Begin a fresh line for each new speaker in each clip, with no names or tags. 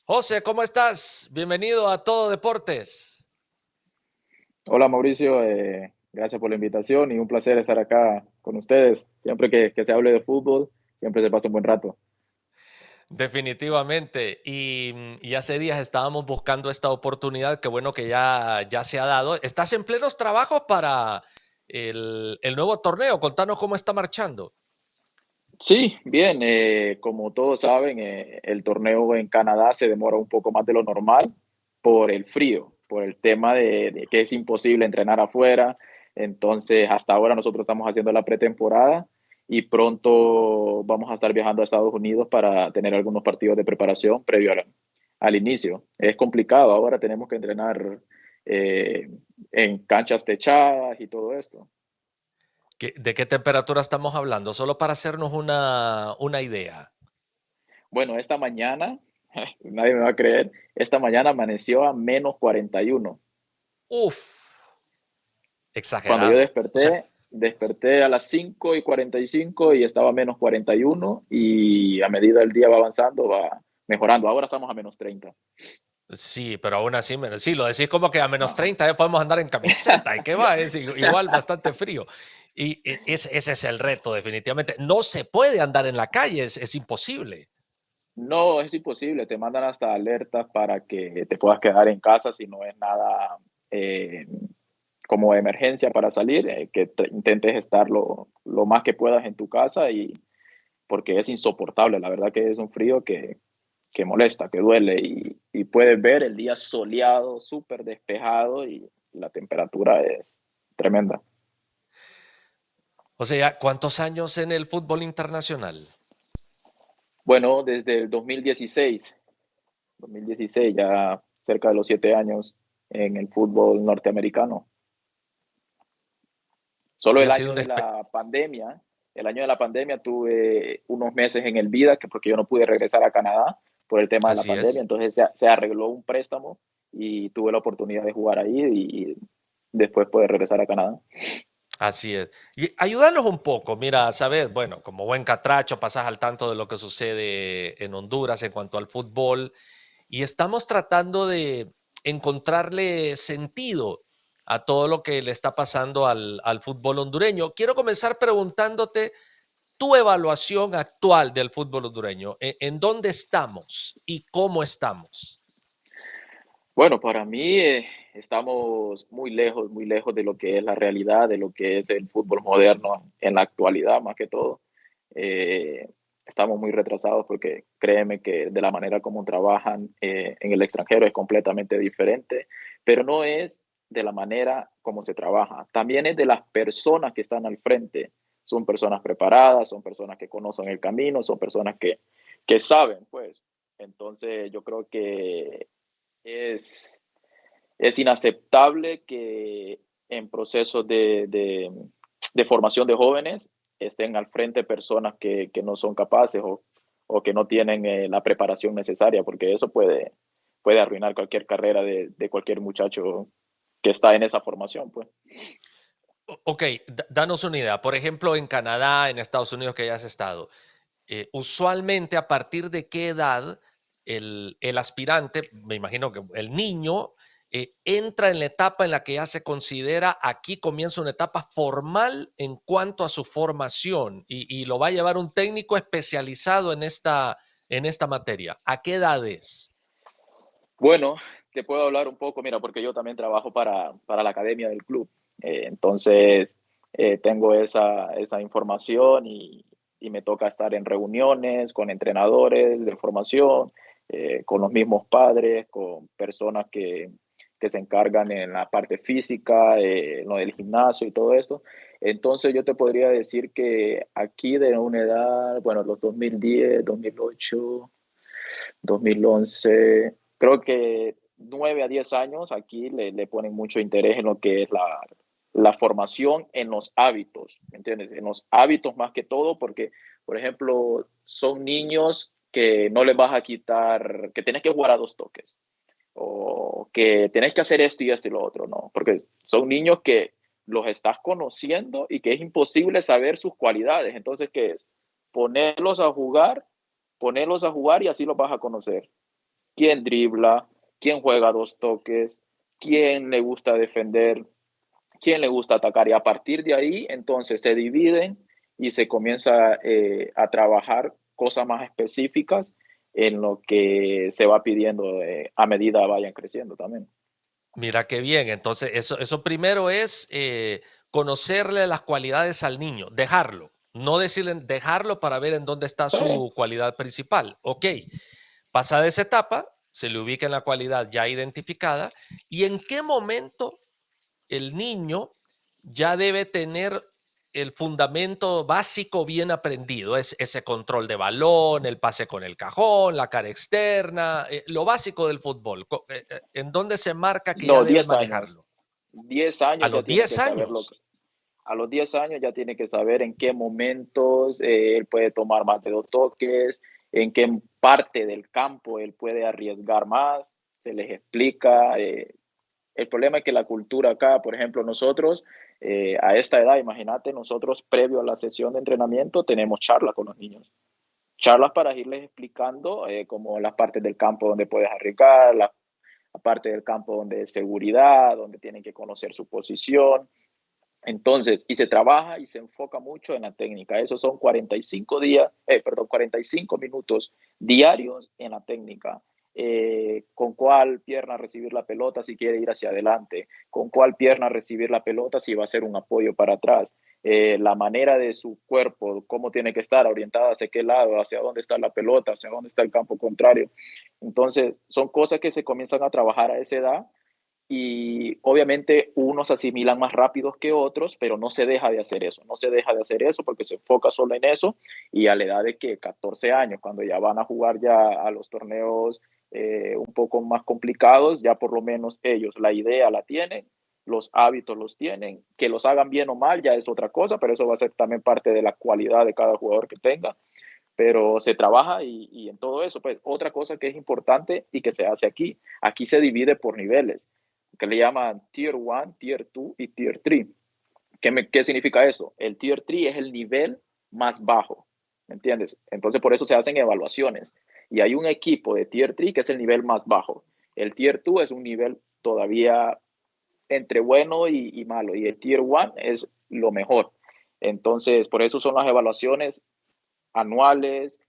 José, ¿cómo estás? Bienvenido a Todo Deportes.
Hola Mauricio, gracias por la invitación y un placer estar acá con ustedes. Siempre que se hable de fútbol, siempre se pasa un buen rato.
Definitivamente. Y hace días estábamos buscando esta oportunidad. Qué bueno que ya se ha dado. ¿Estás en plenos trabajos para el nuevo torneo? Contanos cómo está marchando.
Sí, bien, como todos saben, el torneo en Canadá se demora un poco más de lo normal por el frío, por el tema de que es imposible entrenar afuera. Entonces, hasta ahora nosotros estamos haciendo la pretemporada y pronto vamos a estar viajando a Estados Unidos para tener algunos partidos de preparación previo al inicio. Es complicado, ahora tenemos que entrenar eh, en canchas techadas y todo esto.
¿De qué temperatura estamos hablando? Solo para hacernos una idea.
Bueno, esta mañana, nadie me va a creer, esta mañana amaneció a -41.
Uf,
Cuando yo
exagerado. O sea,
desperté a las 5:45 y estaba a -41 y a medida el día va avanzando, va mejorando. Ahora estamos a -30.
sí, pero aún así, sí, lo decís como que a menos
No,
30 ya podemos andar en camiseta. ¿Y qué va? Es igual bastante frío. Ese es el reto, definitivamente. No se puede andar en la calle, es imposible.
no, es imposible. Te mandan hasta alertas para que te puedas quedar en casa si no es nada eh, como emergencia para salir, que intentes estar lo más que puedas en tu casa y porque es insoportable. La verdad que es un frío que molesta, que duele y puedes ver el día soleado, súper despejado y la temperatura es tremenda.
O sea, ¿cuántos años en el fútbol internacional?
Bueno, desde el 2016, ya cerca de los 7 años en el fútbol norteamericano. Solo
Y ha sido un...
el año de la pandemia tuve unos meses en el Vida, que porque yo no pude regresar a Canadá por el tema de la
Así
pandemia,
es.
entonces se arregló un préstamo y tuve la oportunidad de jugar ahí y después poder regresar a Canadá.
Así es. Y ayúdanos un poco, mira, sabes, bueno, como buen catracho, pasas al tanto de lo que sucede en Honduras en cuanto al fútbol y estamos tratando de encontrarle sentido a todo lo que le está pasando al fútbol hondureño. Quiero comenzar preguntándote tu evaluación actual del fútbol hondureño. ¿En dónde estamos y cómo estamos?
Bueno, para mí estamos muy lejos de lo que es la realidad, de lo que es el fútbol moderno en la actualidad, más que todo. Eh, Estamos muy retrasados porque créeme que de la manera como trabajan en el extranjero es completamente diferente, pero no es de la manera como se trabaja, también es de las personas que están al frente. Son personas preparadas, son personas que conocen el camino, son personas que saben, pues. Entonces yo creo que es, es inaceptable que en procesos de formación de jóvenes estén al frente personas que no son capaces o que no tienen la preparación necesaria, porque eso puede arruinar cualquier carrera de cualquier muchacho que está en esa formación, pues.
Ok, danos una idea. Por ejemplo, en Canadá, en Estados Unidos que hayas estado, usualmente a partir de qué edad el aspirante, me imagino que el niño, entra en la etapa en la que ya se considera aquí comienza una etapa formal en cuanto a su formación y lo va a llevar un técnico especializado en esta materia. ¿A qué edades?
Bueno, te puedo hablar un poco, mira, porque yo también trabajo para la academia del club. Entonces, tengo esa información y me toca estar en reuniones con entrenadores de formación, con los mismos padres, con personas que se encargan en la parte física, en lo del gimnasio y todo esto. Entonces, yo te podría decir que aquí de una edad, bueno, los 2010, 2008, 2011, creo que 9 a 10 años aquí le ponen mucho interés en lo que es la formación en los hábitos, ¿me entiendes? En los hábitos más que todo, porque, por ejemplo, son niños que no les vas a quitar, que tienes que jugar a dos toques, o que tienes que hacer esto y lo otro, ¿no? Porque son niños que los estás conociendo y que es imposible saber sus cualidades. Entonces, ¿qué es? Ponerlos a jugar, ponerlos a jugar y así los vas a conocer. quién dribla, quién juega dos toques, quién le gusta defender, quién le gusta atacar. Y a partir de ahí, entonces se dividen y se comienza a trabajar cosas más específicas en lo que se va pidiendo a medida vayan creciendo también.
Mira qué bien. Entonces, eso primero es conocerle las cualidades al niño, dejarlo, no decirle dejarlo para ver en dónde está
Sí.
su cualidad principal. Ok, pasada esa etapa, se le ubica en la cualidad ya identificada y en qué momento el niño ya debe tener el fundamento básico bien aprendido, es ese control de balón, el pase con el cajón, la cara externa, lo básico del fútbol. ¿En dónde se marca que ya
No,
debe
10 años.
manejarlo?
10
A
años ya
los
tiene
10
que saberlo.
años.
A los 10 años ya tiene que saber en qué momentos él puede tomar más de dos toques, en qué parte del campo él puede arriesgar más, se les explica. El problema es que la cultura acá, por ejemplo, nosotros a esta edad, imagínate, nosotros previo a la sesión de entrenamiento tenemos charlas con los niños. Charlas para irles explicando como las partes del campo donde puedes arriesgar, la parte del campo donde es seguridad, donde tienen que conocer su posición. Entonces, y se trabaja y se enfoca mucho en la técnica. Esos son 45 días, 45 minutos diarios en la técnica. Con cuál pierna recibir la pelota si quiere ir hacia adelante, con cuál pierna recibir la pelota si va a ser un apoyo para atrás, la manera de su cuerpo, cómo tiene que estar orientada hacia qué lado, hacia dónde está la pelota, hacia dónde está el campo contrario. Entonces, son cosas que se comienzan a trabajar a esa edad y obviamente unos asimilan más rápidos que otros, pero no se deja de hacer eso, no se deja de hacer eso porque se enfoca solo en eso y a la edad de que 14 años, cuando ya van a jugar ya a los torneos un poco más complicados, ya por lo menos ellos la idea la tienen, los hábitos los tienen, que los hagan bien o mal ya es otra cosa, pero eso va a ser también parte de la cualidad de cada jugador que tenga, pero se trabaja y en todo eso, pues otra cosa que es importante y que se hace aquí se divide por niveles que le llaman Tier 1, Tier 2 y Tier 3. ¿Qué significa eso? El Tier 3 es el nivel más bajo, ¿me entiendes? Entonces por eso se hacen evaluaciones. Y hay un equipo de Tier 3 que es el nivel más bajo. El Tier 2 es un nivel todavía entre bueno y malo. Y el Tier 1 es lo mejor. Entonces, por eso son las evaluaciones anuales,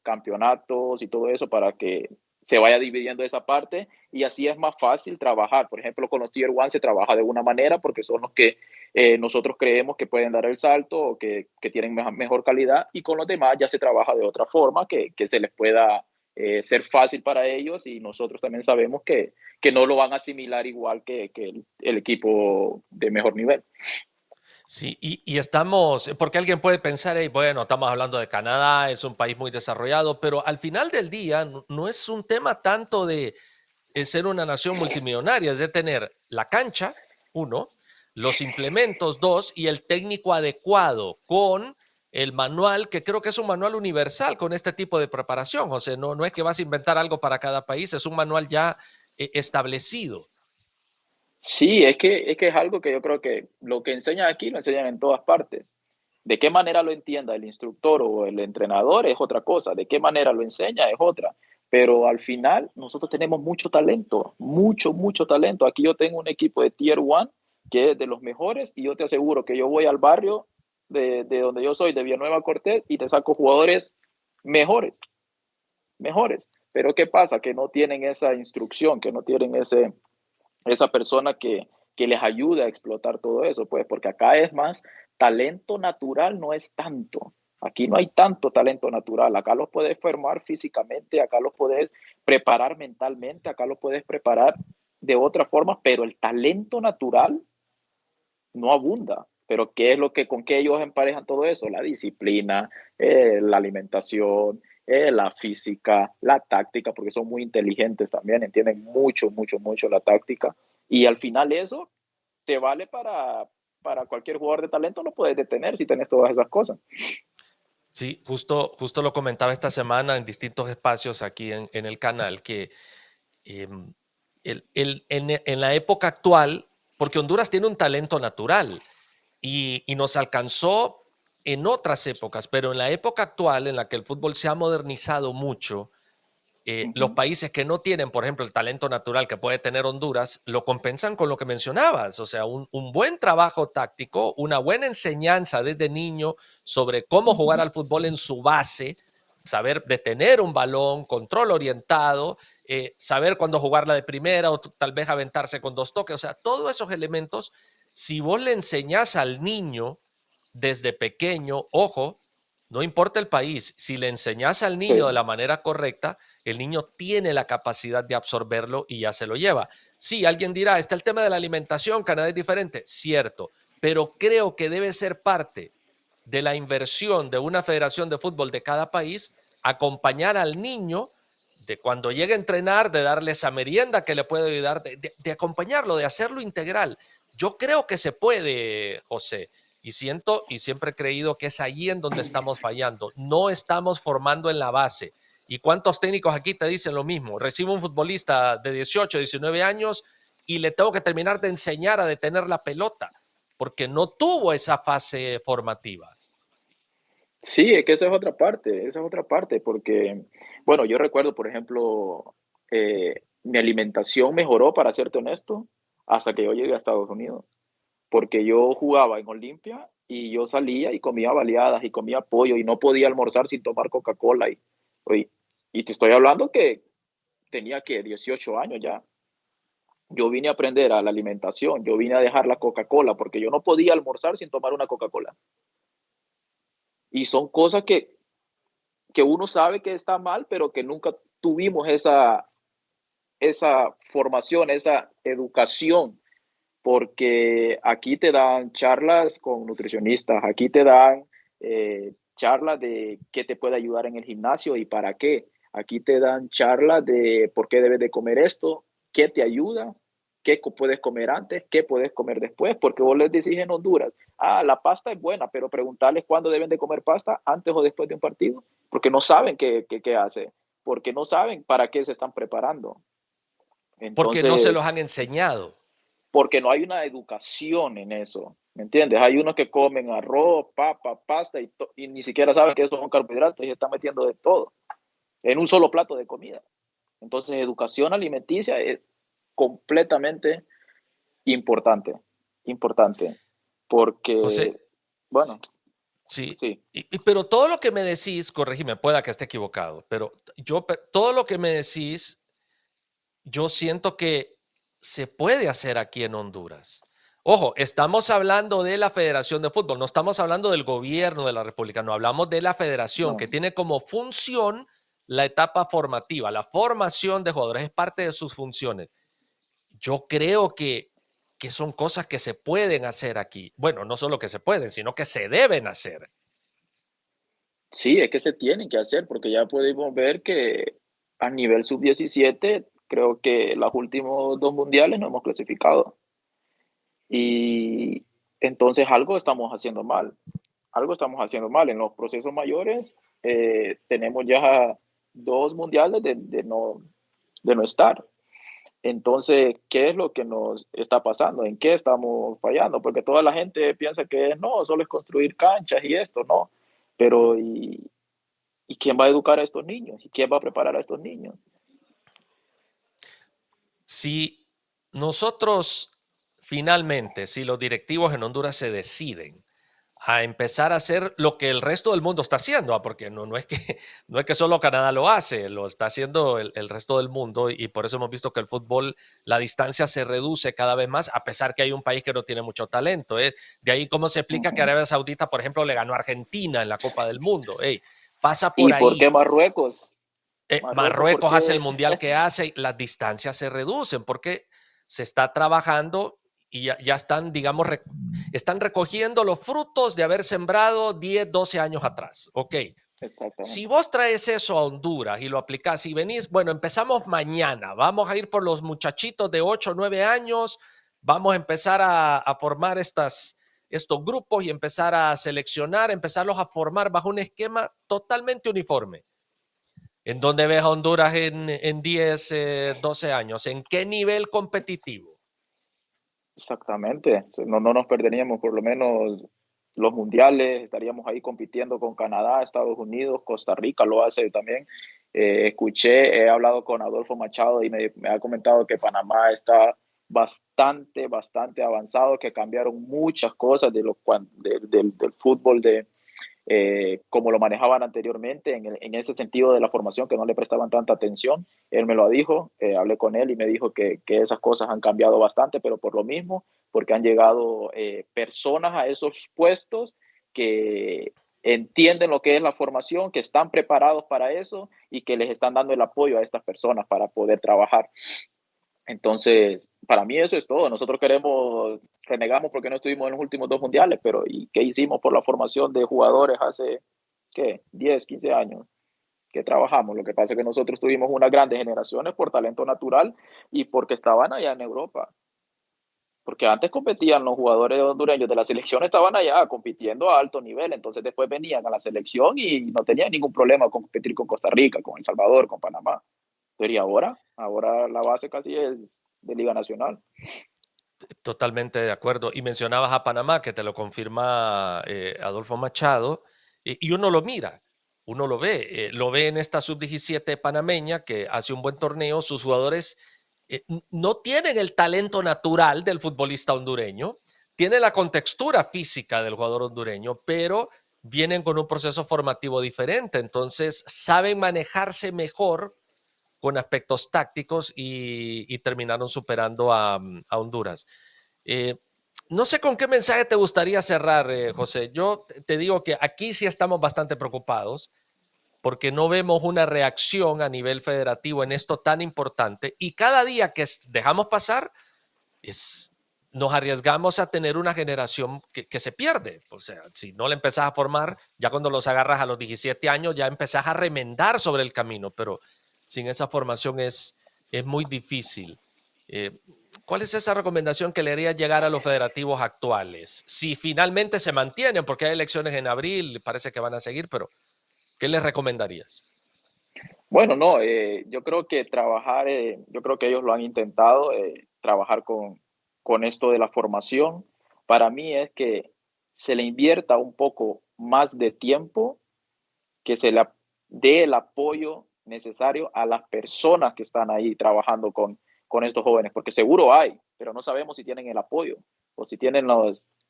campeonatos y todo eso para que se vaya dividiendo esa parte y así es más fácil trabajar. Por ejemplo, con los Tier 1 se trabaja de una manera porque son los que nosotros creemos que pueden dar el salto o que tienen mejor calidad y con los demás ya se trabaja de otra forma que se les pueda ser fácil para ellos y nosotros también sabemos que no lo van a asimilar igual que el equipo de mejor nivel.
Sí, y estamos, porque alguien puede pensar, "Hey, bueno, estamos hablando de Canadá, es un país muy desarrollado, pero al final del día no es un tema tanto de ser una nación multimillonaria, es de tener la cancha, uno, los implementos, dos, y el técnico adecuado con el manual, que creo que es un manual universal con este tipo de preparación. O sea, no es que vas a inventar algo para cada país, es un manual ya establecido.
Sí, es que es algo que yo creo que lo que enseñan aquí lo enseñan en todas partes. De qué manera lo entienda el instructor o el entrenador es otra cosa, de qué manera lo enseña es otra. Pero al final nosotros tenemos mucho talento, mucho, mucho talento. Aquí yo tengo un equipo de Tier 1 que es de los mejores y yo te aseguro que yo voy al barrio de donde yo soy, de Villanueva Cortés, y te saco jugadores mejores, mejores. Pero ¿qué pasa? Que no tienen esa instrucción, que no tienen esa persona que les ayude a explotar todo eso, pues, porque acá es más talento natural, no es tanto. Aquí no hay tanto talento natural. Acá los puedes formar físicamente, acá los puedes preparar mentalmente, acá los puedes preparar de otra forma, pero el talento natural no abunda. Pero ¿qué es lo que con qué ellos emparejan todo eso? La disciplina, la alimentación, la física, la táctica, porque son muy inteligentes también, entienden mucho, mucho, mucho la táctica. Y al final eso te vale para cualquier jugador de talento, lo puedes detener si tenés todas esas cosas.
Sí, justo lo comentaba esta semana en distintos espacios aquí en el canal, que em, en la época actual, porque Honduras tiene un talento natural y nos alcanzó en otras épocas, pero en la época actual en la que el fútbol se ha modernizado mucho, los
Ujú.
países que no tienen, por ejemplo, el talento natural que puede tener Honduras, lo compensan con lo que mencionabas, o sea, un buen trabajo táctico, una buena enseñanza desde niño sobre cómo jugar
Ujú.
al fútbol en su base, saber detener un balón, control orientado, saber cuándo jugarla de primera o tal vez aventarse con dos toques, o sea, todos esos elementos, si vos le enseñás al niño desde pequeño, ojo, no importa el país, si le enseñas al niño de
Sí,
la manera correcta, el niño tiene la capacidad de absorberlo y ya se lo lleva. Sí, alguien dirá, está el tema de la alimentación, Canadá es diferente, cierto, pero creo que debe ser parte de la inversión de una federación de fútbol de cada país, acompañar al niño de cuando llegue a entrenar, de darle esa merienda que le puede ayudar, de acompañarlo, de hacerlo integral. Yo creo que se puede, José, y siento y siempre he creído que es allí en donde estamos fallando. No estamos formando en la base. ¿Y cuántos técnicos aquí te dicen lo mismo? Recibo un futbolista de 18, 19 años y le tengo que terminar de enseñar a detener la pelota porque no tuvo esa fase formativa.
sí, es que esa es otra parte, porque, bueno, yo recuerdo, por ejemplo, mi alimentación mejoró, para serte honesto, hasta que yo llegué a Estados Unidos, porque yo jugaba en Olimpia y yo salía y comía baleadas y comía pollo y no podía almorzar sin tomar Coca-Cola. Oye, y te estoy hablando que tenía que 18 años ya. Yo vine a aprender a la alimentación, yo vine a dejar la Coca-Cola porque yo no podía almorzar sin tomar una Coca-Cola. Y son cosas que uno sabe que está mal, pero que nunca tuvimos esa formación, esa educación, porque aquí te dan charlas con nutricionistas, aquí te dan charlas de qué te puede ayudar en el gimnasio y para qué. Aquí te dan charlas de por qué debes de comer esto, qué te ayuda, qué puedes comer antes, qué puedes comer después, porque vos les decís en Honduras, la pasta es buena, pero preguntarles cuándo deben de comer pasta, antes o después de un partido, porque no saben qué hace, porque no saben para qué se están preparando.
Porque no se
Entonces,
los han enseñado.
porque no hay una educación en eso, ¿me entiendes? Hay unos que comen arroz, papa, pasta y ni siquiera saben que eso son carbohidratos y están metiendo de todo en un solo plato de comida. Entonces, educación alimenticia es completamente importante, importante,
José,
porque, bueno,
sí,
sí,
pero todo lo que me decís, corregime, pueda que esté equivocado, pero todo lo que me decís, yo siento que se puede hacer aquí en Honduras. Ojo, estamos hablando de la Federación de Fútbol, no estamos hablando del gobierno de la República, no hablamos de la federación que
no,
tiene como función la etapa formativa, la formación de jugadores es parte de sus funciones. Yo creo que son cosas que se pueden hacer aquí. Bueno, no solo que se pueden, sino que se deben hacer.
sí, es que se tienen que hacer, porque ya podemos ver que a nivel sub-17, creo que los últimos dos mundiales no hemos clasificado. Y entonces algo estamos haciendo mal, algo estamos haciendo mal. En los procesos mayores tenemos ya dos mundiales de no estar. Entonces, ¿qué es lo que nos está pasando? ¿En qué estamos fallando? Porque toda la gente piensa que no, solo es construir canchas y esto, no. Pero, ¿y quién va a educar a estos niños? ¿Y quién va a preparar a estos niños?
Si nosotros finalmente, si los directivos en Honduras se deciden a empezar a hacer lo que el resto del mundo está haciendo, porque no es que, no es que solo Canadá lo hace, lo está haciendo el resto del mundo y por eso hemos visto que el fútbol, la distancia se reduce cada vez más, a pesar que hay un país que no tiene mucho talento. De ahí cómo se explica que
Ujú.
Arabia Saudita, por ejemplo, le ganó a Argentina en la Copa del Mundo. Pasa por
¿Y por qué
ahí.
Marruecos? Marruecos, ¿por
Marruecos hace el
qué?
mundial que hace y las distancias se reducen porque se está trabajando y ya están, digamos, están recogiendo los frutos de haber sembrado 10, 12 años atrás. Ok, si
Exactamente.
vos traes eso a Honduras y lo aplicás y venís, bueno, empezamos mañana, vamos a ir por los muchachitos de 8, 9 años, vamos a empezar a formar estos grupos y empezar a seleccionar, empezarlos a formar bajo un esquema totalmente uniforme. ¿En dónde ves a Honduras en 10, 12 años? ¿En qué nivel competitivo?
Exactamente. No nos perderíamos por lo menos los mundiales, estaríamos ahí compitiendo con Canadá, Estados Unidos, Costa Rica lo hace también. He hablado con Adolfo Machado y me ha comentado que Panamá está bastante avanzado, que cambiaron muchas cosas del fútbol como lo manejaban anteriormente, en ese sentido de la formación, que no le prestaban tanta atención. Él me lo dijo, hablé con él y me dijo que esas cosas han cambiado bastante, pero por lo mismo, porque han llegado personas a esos puestos que entienden lo que es la formación, que están preparados para eso y que les están dando el apoyo a estas personas para poder trabajar. Entonces, para mí eso es todo. Nosotros renegamos porque no estuvimos en los últimos dos mundiales, pero ¿y qué hicimos por la formación de jugadores hace, qué, 10, 15 años? Que trabajamos. Lo que pasa es que nosotros tuvimos unas grandes generaciones por talento natural y porque estaban allá en Europa. Porque antes competían los jugadores hondureños de la selección, estaban allá compitiendo a alto nivel, entonces después venían a la selección y no tenían ningún problema con competir con Costa Rica, con El Salvador, con Panamá. Pero ¿y ahora la base casi es de Liga Nacional.
Totalmente de acuerdo. Y mencionabas a Panamá, que te lo confirma Adolfo Machado, y uno lo mira, uno lo ve en esta sub-17 panameña que hace un buen torneo, sus jugadores no tienen el talento natural del futbolista hondureño, tienen la contextura física del jugador hondureño, pero vienen con un proceso formativo diferente, entonces saben manejarse mejor con aspectos tácticos y terminaron superando a Honduras. Eh, no sé con qué mensaje te gustaría cerrar, José. Yo te digo que aquí sí estamos bastante preocupados porque no vemos una reacción a nivel federativo en esto tan importante y cada día que dejamos pasar nos arriesgamos a tener una generación que se pierde. O sea, si no la empezás a formar, ya cuando los agarras a los 17 años, ya empezás a remendar sobre el camino, pero sin esa formación es muy difícil. Eh, ¿Cuál es esa recomendación que le haría llegar a los federativos actuales? Si finalmente se mantienen, porque hay elecciones en abril, parece que van a seguir, pero ¿qué les recomendarías?
Bueno, no, yo creo que yo creo que ellos lo han intentado, trabajar con esto de la formación. Para mí es que se le invierta un poco más de tiempo, que se le dé el apoyo necesario a las personas que están ahí trabajando con estos jóvenes, porque seguro hay, pero no sabemos si tienen el apoyo o si tienen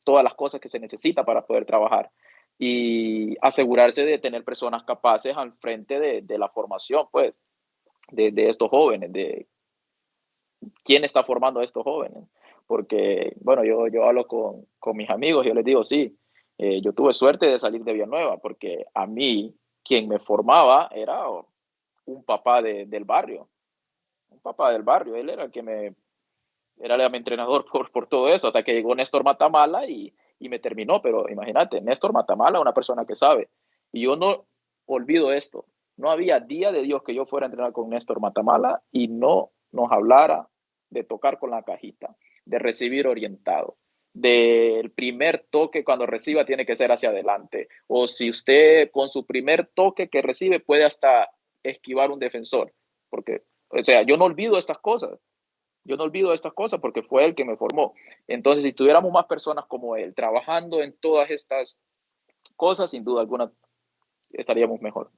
todas las cosas que se necesita para poder trabajar. Y asegurarse de tener personas capaces al frente de la formación, pues, de estos jóvenes, de quién está formando a estos jóvenes. Porque, bueno, yo hablo con mis amigos, yo les digo, sí, yo tuve suerte de salir de Villanueva, porque a mí quien me formaba era un papá del barrio, un papá del barrio, él era el que era mi entrenador por todo eso, hasta que llegó Néstor Matamala y me terminó, pero imagínate, Néstor Matamala, una persona que sabe, y yo no olvido esto, no había día de Dios que yo fuera a entrenar con Néstor Matamala y no nos hablara de tocar con la cajita, de recibir orientado, del primer toque cuando reciba tiene que ser hacia adelante, o si usted con su primer toque que recibe puede hasta esquivar un defensor, porque, o sea, yo no olvido estas cosas. Yo no olvido estas cosas porque fue él que me formó. Entonces, si tuviéramos más personas como él trabajando en todas estas cosas, sin duda alguna estaríamos mejor.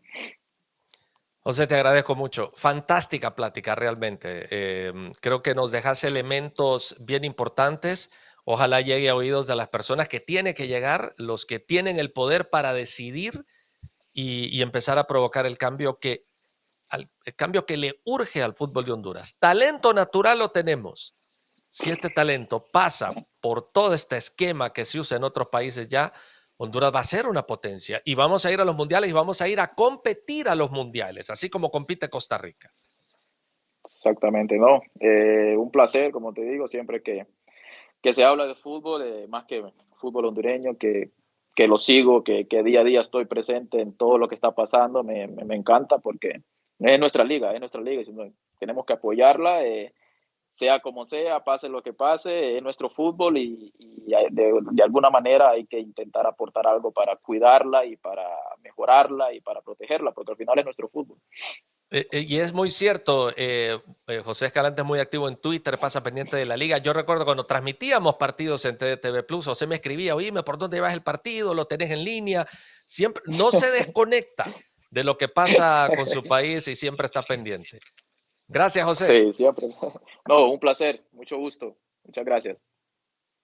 José, te agradezco mucho. Fantástica plática, realmente. Creo que nos dejas elementos bien importantes. Ojalá llegue a oídos de las personas que tiene que llegar, los que tienen el poder para decidir y empezar a provocar el cambio que le urge al fútbol de Honduras. Talento natural lo tenemos. Si este talento pasa por todo este esquema que se usa en otros países ya, Honduras va a ser una potencia y vamos a ir a los mundiales y vamos a ir a competir a los mundiales, así como compite Costa Rica.
Exactamente, no. Un placer, como te digo, siempre que se habla de fútbol, más que fútbol hondureño, que lo sigo, que día a día estoy presente en todo lo que está pasando, me encanta porque es nuestra liga, y tenemos que apoyarla. Sea como sea, pase lo que pase, es nuestro fútbol y de alguna manera hay que intentar aportar algo para cuidarla y para mejorarla y para protegerla, porque al final es nuestro fútbol.
Y es muy cierto, José Escalante es muy activo en Twitter, pasa pendiente de la liga. Yo recuerdo cuando transmitíamos partidos en TDTV Plus, José me escribía, oíme, ¿por dónde vas el partido? ¿Lo tenés en línea? Siempre, no se desconecta. de lo que pasa con su país y siempre está pendiente. Gracias, José.
Sí, siempre. No, un placer, mucho gusto. Muchas gracias.